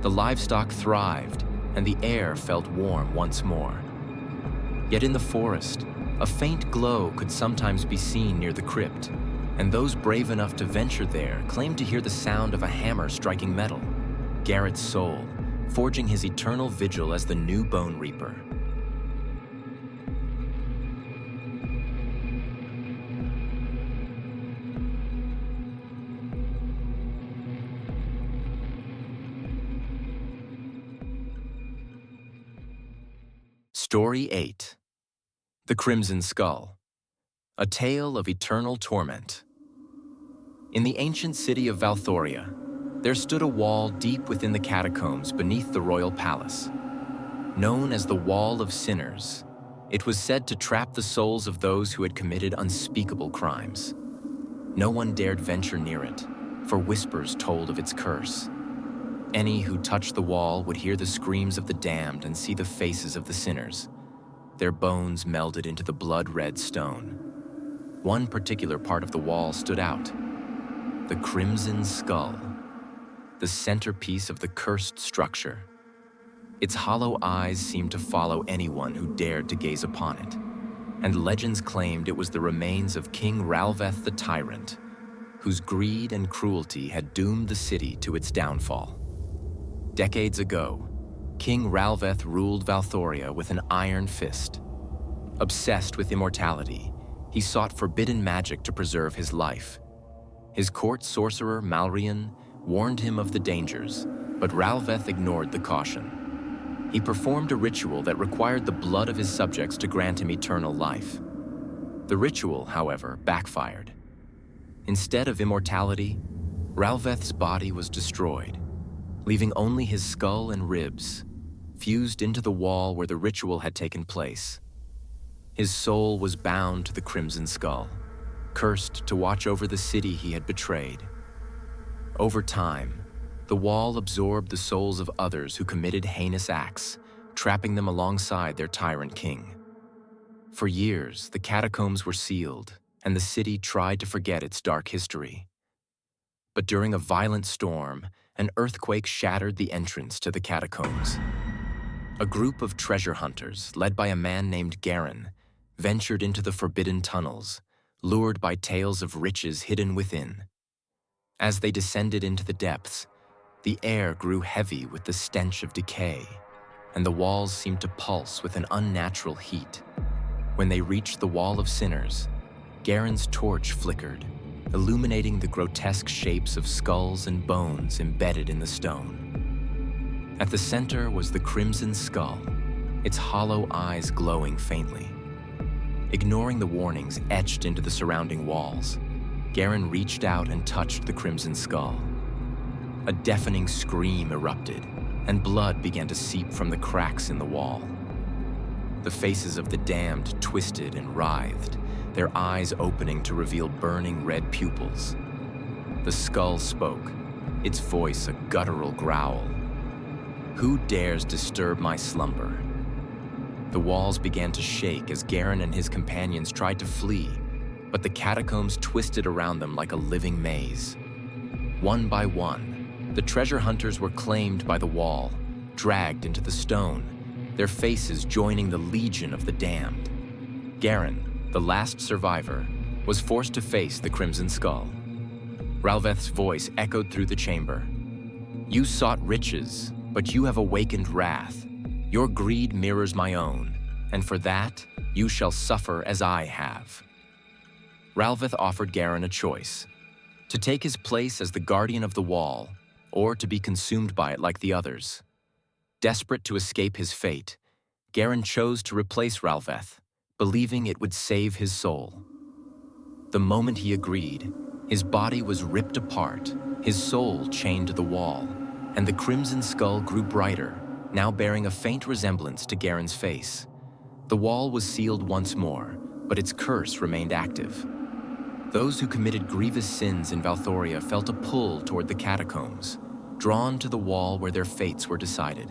the livestock thrived, and the air felt warm once more. Yet in the forest, a faint glow could sometimes be seen near the crypt, And those brave enough to venture there claimed to hear the sound of a hammer striking metal, Garrett's soul, forging his eternal vigil as the new Bone Reaper. Story 8. The Crimson Skull. A Tale of Eternal Torment. In the ancient city of Valthoria, there stood a wall deep within the catacombs beneath the royal palace. Known as the Wall of Sinners, it was said to trap the souls of those who had committed unspeakable crimes. No one dared venture near it, for whispers told of its curse. Any who touched the wall would hear the screams of the damned and see the faces of the sinners, their bones melded into the blood-red stone. One particular part of the wall stood out: the Crimson Skull, the centerpiece of the cursed structure. Its hollow eyes seemed to follow anyone who dared to gaze upon it, and legends claimed it was the remains of King Ralveth the Tyrant, whose greed and cruelty had doomed the city to its downfall. Decades ago, King Ralveth ruled Valthoria with an iron fist. Obsessed with immortality, he sought forbidden magic to preserve his life. His court sorcerer, Malrian, warned him of the dangers, but Ralveth ignored the caution. He performed a ritual that required the blood of his subjects to grant him eternal life. The ritual, however, backfired. Instead of immortality, Ralveth's body was destroyed, leaving only his skull and ribs, fused into the wall where the ritual had taken place. His soul was bound to the Crimson Skull, cursed to watch over the city he had betrayed. Over time, the wall absorbed the souls of others who committed heinous acts, trapping them alongside their tyrant king. For years, the catacombs were sealed, and the city tried to forget its dark history. But during a violent storm, an earthquake shattered the entrance to the catacombs. A group of treasure hunters, led by a man named Garen, ventured into the forbidden tunnels, lured by tales of riches hidden within. As they descended into the depths, the air grew heavy with the stench of decay, and the walls seemed to pulse with an unnatural heat. When they reached the Wall of Sinners, Garen's torch flickered, illuminating the grotesque shapes of skulls and bones embedded in the stone. At the center was the Crimson Skull, its hollow eyes glowing faintly. Ignoring the warnings etched into the surrounding walls, Garen reached out and touched the Crimson Skull. A deafening scream erupted, and blood began to seep from the cracks in the wall. The faces of the damned twisted and writhed, their eyes opening to reveal burning red pupils. The skull spoke, its voice a guttural growl. "Who dares disturb my slumber?" The walls began to shake as Garen and his companions tried to flee, but the catacombs twisted around them like a living maze. One by one, the treasure hunters were claimed by the wall, dragged into the stone, their faces joining the legion of the damned. Garen, the last survivor, was forced to face the Crimson Skull. Ralveth's voice echoed through the chamber. "You sought riches, but you have awakened wrath. Your greed mirrors my own, and for that, you shall suffer as I have." Ralveth offered Garen a choice: to take his place as the guardian of the wall, or to be consumed by it like the others. Desperate to escape his fate, Garen chose to replace Ralveth, believing it would save his soul. The moment he agreed, his body was ripped apart, his soul chained to the wall, and the Crimson Skull grew brighter, now bearing a faint resemblance to Garen's face. The wall was sealed once more, but its curse remained active. Those who committed grievous sins in Valthoria felt a pull toward the catacombs, drawn to the wall where their fates were decided.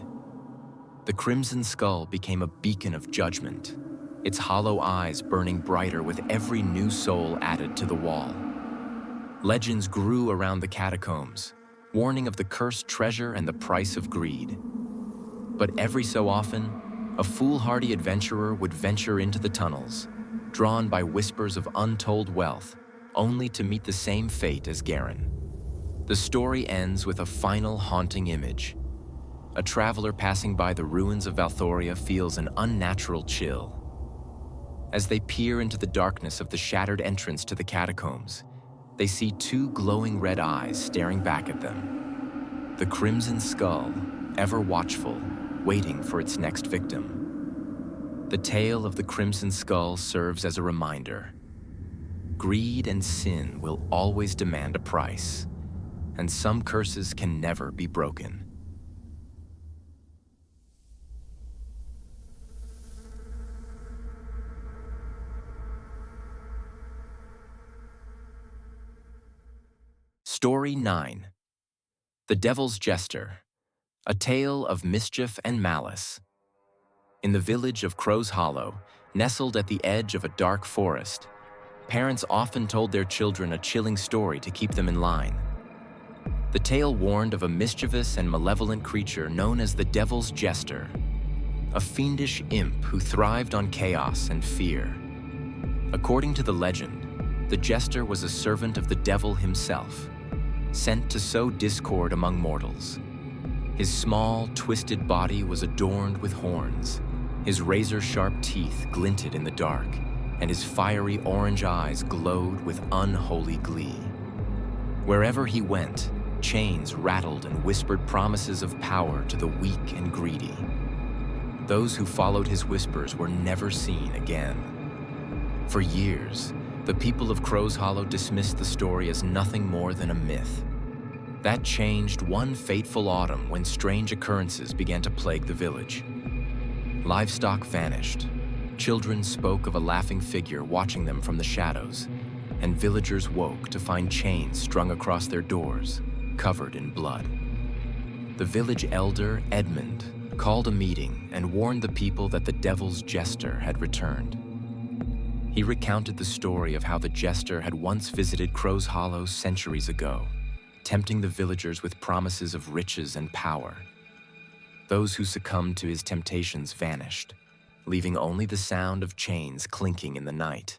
The Crimson Skull became a beacon of judgment, its hollow eyes burning brighter with every new soul added to the wall. Legends grew around the catacombs, warning of the cursed treasure and the price of greed. But every so often, a foolhardy adventurer would venture into the tunnels, drawn by whispers of untold wealth, only to meet the same fate as Garen. The story ends with a final haunting image. A traveler passing by the ruins of Valthoria feels an unnatural chill. As they peer into the darkness of the shattered entrance to the catacombs, they see two glowing red eyes staring back at them. The Crimson Skull, ever watchful, waiting for its next victim. The tale of the Crimson Skull serves as a reminder. Greed and sin will always demand a price, and some curses can never be broken. Story 9. The Devil's Jester, a tale of mischief and malice. In the village of Crow's Hollow, nestled at the edge of a dark forest, parents often told their children a chilling story to keep them in line. The tale warned of a mischievous and malevolent creature known as the Devil's Jester, a fiendish imp who thrived on chaos and fear. According to the legend, the Jester was a servant of the devil himself, sent to sow discord among mortals. His small, twisted body was adorned with horns. His razor-sharp teeth glinted in the dark, and his fiery orange eyes glowed with unholy glee. Wherever he went, chains rattled and whispered promises of power to the weak and greedy. Those who followed his whispers were never seen again. For years, the people of Crow's Hollow dismissed the story as nothing more than a myth. That changed one fateful autumn when strange occurrences began to plague the village. Livestock vanished. Children spoke of a laughing figure watching them from the shadows, and villagers woke to find chains strung across their doors, covered in blood. The village elder, Edmund, called a meeting and warned the people that the Devil's Jester had returned. He recounted the story of how the Jester had once visited Crow's Hollow centuries ago, tempting the villagers with promises of riches and power. Those who succumbed to his temptations vanished, leaving only the sound of chains clinking in the night.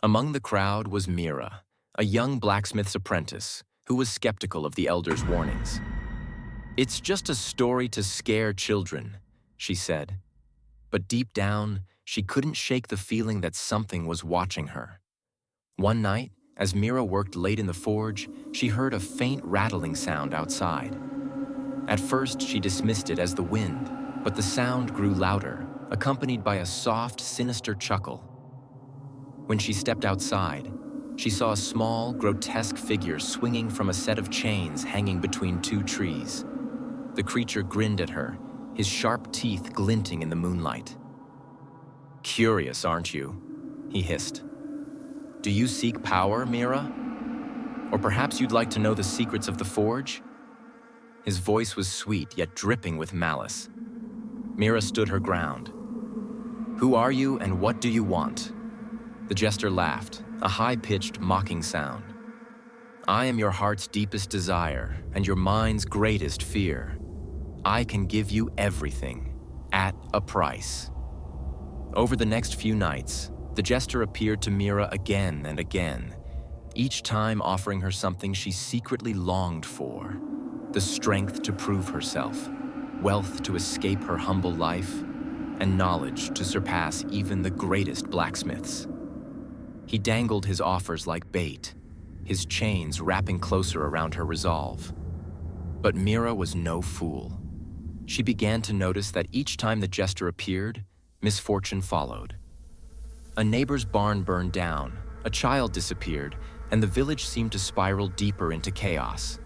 Among the crowd was Mira, a young blacksmith's apprentice who was skeptical of the elder's warnings. "It's just a story to scare children," she said. But deep down, she couldn't shake the feeling that something was watching her. One night, as Mira worked late in the forge, she heard a faint rattling sound outside. At first, she dismissed it as the wind, but the sound grew louder, accompanied by a soft, sinister chuckle. When she stepped outside, she saw a small, grotesque figure swinging from a set of chains hanging between two trees. The creature grinned at her, his sharp teeth glinting in the moonlight. "Curious, aren't you?" he hissed. "Do you seek power, Mira? Or perhaps you'd like to know the secrets of the forge?" His voice was sweet, yet dripping with malice. Mira stood her ground. "Who are you and what do you want?" The jester laughed, a high-pitched, mocking sound. "I am your heart's deepest desire and your mind's greatest fear. I can give you everything, at a price." Over the next few nights, the jester appeared to Mira again and again, each time offering her something she secretly longed for: the strength to prove herself, wealth to escape her humble life, and knowledge to surpass even the greatest blacksmiths. He dangled his offers like bait, his chains wrapping closer around her resolve. But Mira was no fool. She began to notice that each time the jester appeared, misfortune followed. A neighbor's barn burned down, a child disappeared, and the village seemed to spiral deeper into chaos.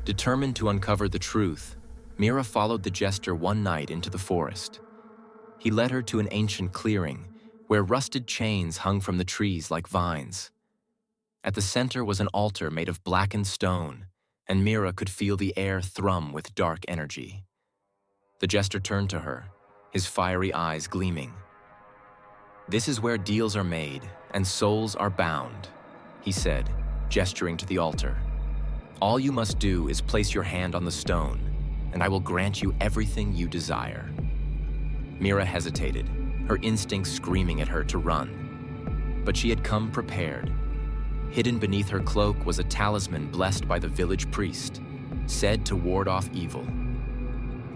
Determined to uncover the truth, Mira followed the jester one night into the forest. He led her to an ancient clearing, where rusted chains hung from the trees like vines. At the center was an altar made of blackened stone, and Mira could feel the air thrum with dark energy. The jester turned to her, his fiery eyes gleaming. "This is where deals are made and souls are bound," he said, gesturing to the altar. "All you must do is place your hand on the stone, and I will grant you everything you desire." Mira hesitated, her instincts screaming at her to run. But she had come prepared. Hidden beneath her cloak was a talisman blessed by the village priest, said to ward off evil.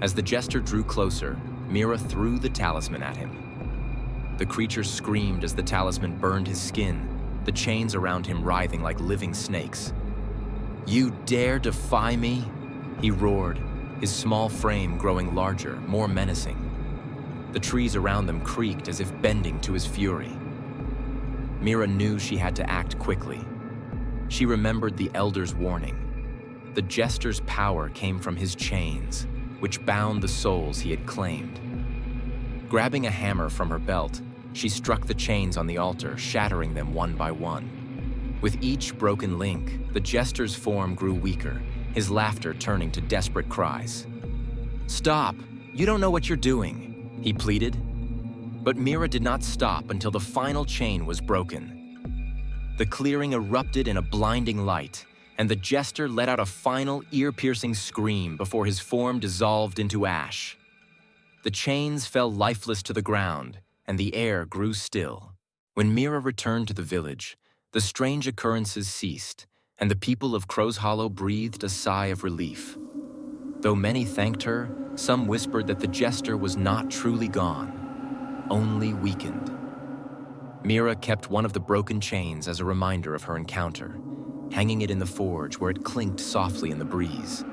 As the jester drew closer, Mira threw the talisman at him. The creature screamed as the talisman burned his skin, the chains around him writhing like living snakes. "You dare defy me?" he roared, his small frame growing larger, more menacing. The trees around them creaked as if bending to his fury. Mira knew she had to act quickly. She remembered the elder's warning. The jester's power came from his chains, which bound the souls he had claimed. Grabbing a hammer from her belt, she struck the chains on the altar, shattering them one by one. With each broken link, the jester's form grew weaker, his laughter turning to desperate cries. "Stop! You don't know what you're doing," he pleaded. But Mira did not stop until the final chain was broken. The clearing erupted in a blinding light, and the jester let out a final ear-piercing scream before his form dissolved into ash. The chains fell lifeless to the ground, and the air grew still. When Mira returned to the village, the strange occurrences ceased, and the people of Crow's Hollow breathed a sigh of relief. Though many thanked her, some whispered that the jester was not truly gone, only weakened. Mira kept one of the broken chains as a reminder of her encounter, hanging it in the forge where it clinked softly in the breeze.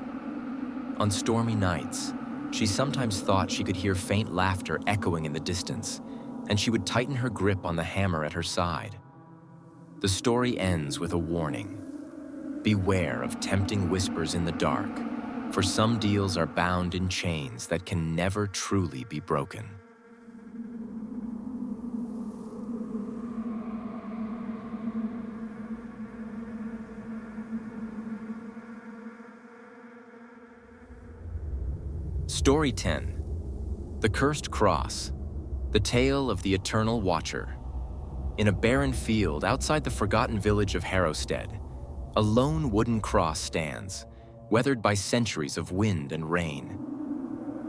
On stormy nights, she sometimes thought she could hear faint laughter echoing in the distance, and she would tighten her grip on the hammer at her side. The story ends with a warning. Beware of tempting whispers in the dark, for some deals are bound in chains that can never truly be broken. Story 10. The Cursed Cross, the tale of the Eternal Watcher. In a barren field outside the forgotten village of Harrowstead, a lone wooden cross stands, weathered by centuries of wind and rain.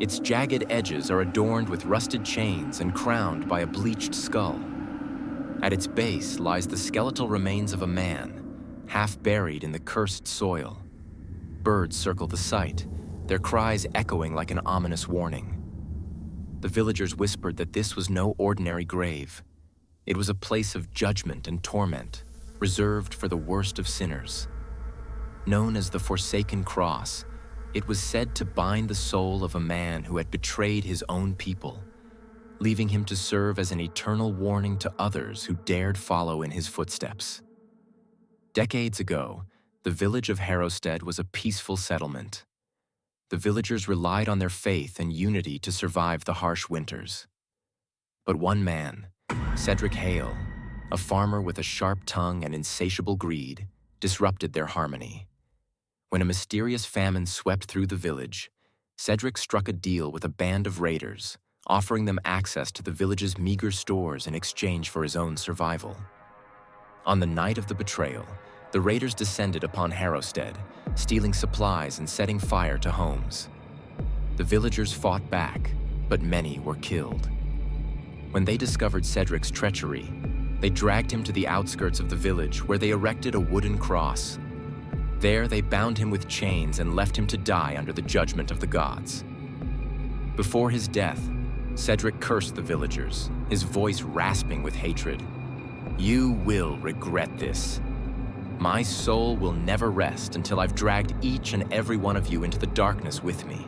Its jagged edges are adorned with rusted chains and crowned by a bleached skull. At its base lies the skeletal remains of a man, half buried in the cursed soil. Birds circle the site, their cries echoing like an ominous warning. The villagers whispered that this was no ordinary grave. It was a place of judgment and torment, reserved for the worst of sinners. Known as the Forsaken Cross, it was said to bind the soul of a man who had betrayed his own people, leaving him to serve as an eternal warning to others who dared follow in his footsteps. Decades ago, the village of Harrowstead was a peaceful settlement. The villagers relied on their faith and unity to survive the harsh winters. But one man, Cedric Hale, a farmer with a sharp tongue and insatiable greed, disrupted their harmony. When a mysterious famine swept through the village, Cedric struck a deal with a band of raiders, offering them access to the village's meager stores in exchange for his own survival. On the night of the betrayal, the raiders descended upon Harrowstead, stealing supplies and setting fire to homes. The villagers fought back, but many were killed. When they discovered Cedric's treachery, they dragged him to the outskirts of the village where they erected a wooden cross. There they bound him with chains and left him to die under the judgment of the gods. Before his death, Cedric cursed the villagers, his voice rasping with hatred. "You will regret this. My soul will never rest until I've dragged each and every one of you into the darkness with me."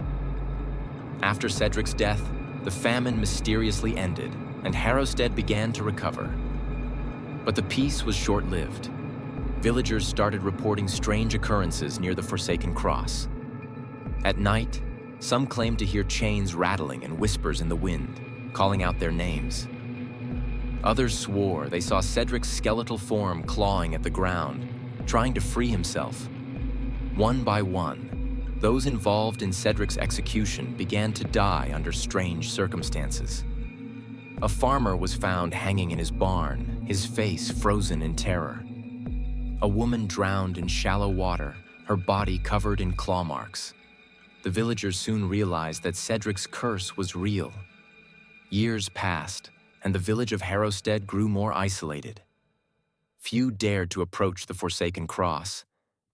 After Cedric's death, the famine mysteriously ended, and Harrowstead began to recover. But the peace was short-lived. Villagers started reporting strange occurrences near the Forsaken Cross. At night, some claimed to hear chains rattling and whispers in the wind, calling out their names. Others swore they saw Cedric's skeletal form clawing at the ground, trying to free himself. One by one, those involved in Cedric's execution began to die under strange circumstances. A farmer was found hanging in his barn, his face frozen in terror. A woman drowned in shallow water, her body covered in claw marks. The villagers soon realized that Cedric's curse was real. Years passed, and the village of Harrowstead grew more isolated. Few dared to approach the forsaken cross,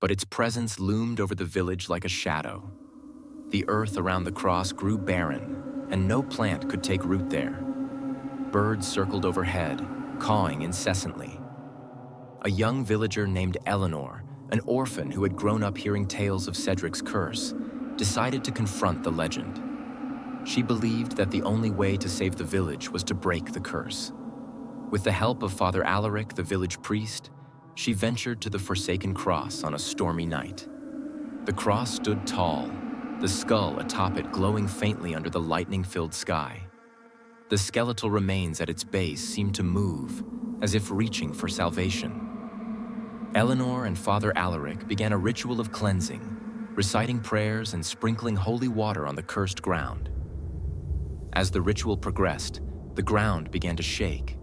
but its presence loomed over the village like a shadow. The earth around the cross grew barren, and no plant could take root there. Birds circled overhead, cawing incessantly. A young villager named Eleanor, an orphan who had grown up hearing tales of Cedric's curse, decided to confront the legend. She believed that the only way to save the village was to break the curse. With the help of Father Alaric, the village priest, she ventured to the forsaken cross on a stormy night. The cross stood tall, the skull atop it glowing faintly under the lightning-filled sky. The skeletal remains at its base seemed to move, as if reaching for salvation. Eleanor and Father Alaric began a ritual of cleansing, reciting prayers and sprinkling holy water on the cursed ground. As the ritual progressed, the ground began to shake,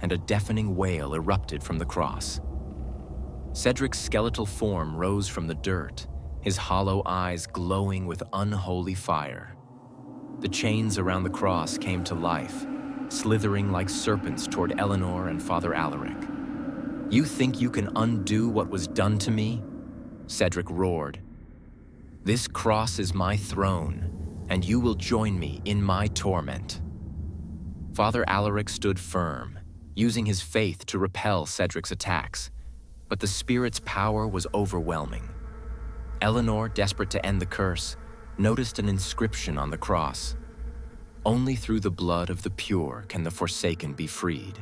and a deafening wail erupted from the cross. Cedric's skeletal form rose from the dirt, his hollow eyes glowing with unholy fire. The chains around the cross came to life, slithering like serpents toward Eleanor and Father Alaric. "You think you can undo what was done to me?" Cedric roared. "This cross is my throne, and you will join me in my torment." Father Alaric stood firm, using his faith to repel Cedric's attacks, but the spirit's power was overwhelming. Eleanor, desperate to end the curse, noticed an inscription on the cross. "Only through the blood of the pure can the forsaken be freed."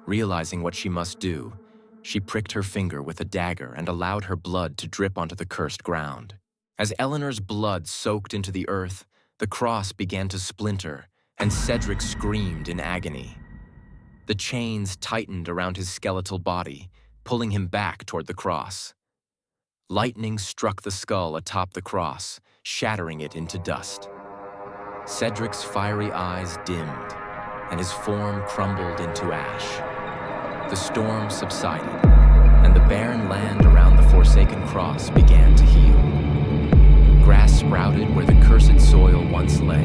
Realizing what she must do, she pricked her finger with a dagger and allowed her blood to drip onto the cursed ground. As Eleanor's blood soaked into the earth, the cross began to splinter, and Cedric screamed in agony. The chains tightened around his skeletal body, pulling him back toward the cross. Lightning struck the skull atop the cross, shattering it into dust. Cedric's fiery eyes dimmed, and his form crumbled into ash. The storm subsided, and the barren land around the forsaken cross began to heal. Grass sprouted where the cursed soil once lay,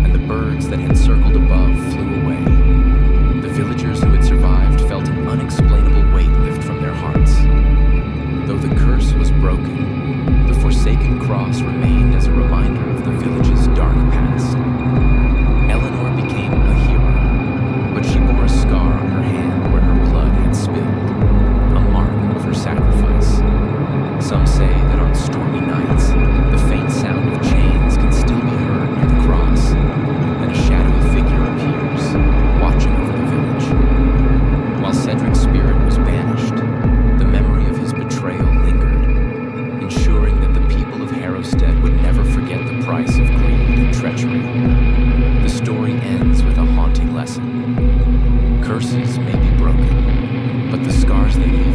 and the birds that had circled above flew away. The villagers who had survived felt an unexplainable weight lift from their hearts. Though the curse was broken, the forsaken cross remained as a reminder of the village's dark past. Eleanor became a hero, but she bore a scar on her hand where her blood had spilled, a mark of her sacrifice. Some say that on stormy nights, the faint sound of chains can still be heard near the cross, and a shadowy figure appears, watching over the village. While Cedric's spirit was banished, the memory of his betrayal lingered, ensuring that the people of Harrowstead would never forget the price of greed and treachery. The story ends with a haunting lesson. Curses may be broken, but the scars they leave